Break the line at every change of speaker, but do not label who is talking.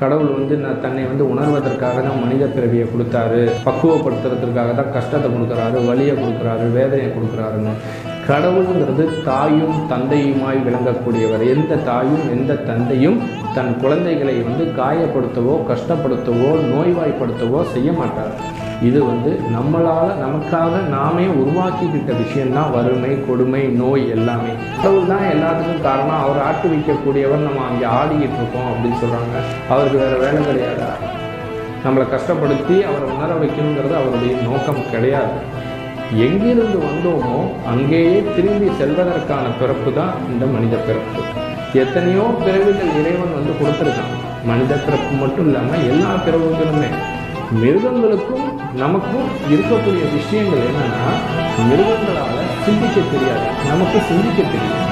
கடவுள் தன்னை உணர்வதற்காக தான் மனித பிறவியை கொடுத்தாரு, பக்குவப்படுத்துறதுக்காக தான் கஷ்டத்தை கொடுக்குறாரு, வலியை கொடுக்குறாரு, வேதனையை கொடுக்குறாருன்னு. கடவுளுங்கிறது தாயும் தந்தையுமாய் விளங்கக்கூடியவர். எந்த தாயும் எந்த தந்தையும் தன் குழந்தைகளை காயப்படுத்தவோ கஷ்டப்படுத்தவோ நோய்வாய்ப்படுத்தவோ செய்ய மாட்டார். இது நமக்காக நாமே உருவாக்கிக்கிட்ட விஷயம்தான் வறுமை, கொடுமை, நோய் எல்லாமே. கடவுள் தான் எல்லாத்துக்கும் காரணம். அவர் ஆட்டி வைக்கக்கூடியவர். நம்ம அங்கே ஆடிக்கிட்டு இருக்கோம் அப்படின்னு சொல்கிறாங்க. அவருக்கு வேறு வேலை கிடையாதா? நம்மளை கஷ்டப்படுத்தி அவரை உணர வைக்கணுங்கிறது அவருடைய நோக்கம் கிடையாது. எங்கிருந்து வந்தோமோ அங்கேயே திரும்பி செல்வதற்கான பிறப்பு தான் இந்த மனித பிறப்பு. எத்தனையோ பிறவிகள் இறைவன் கொடுத்துருக்கான். மனித பிறப்பு மட்டும் இல்லாமல் எல்லா பிறவுகளுமே. மிருகங்களுக்கும் நமக்கும் இருக்கக்கூடிய விஷயங்கள் என்னன்னா, மிருகங்களால் சிந்திக்க தெரியாது, நமக்கு சிந்திக்க தெரியும்.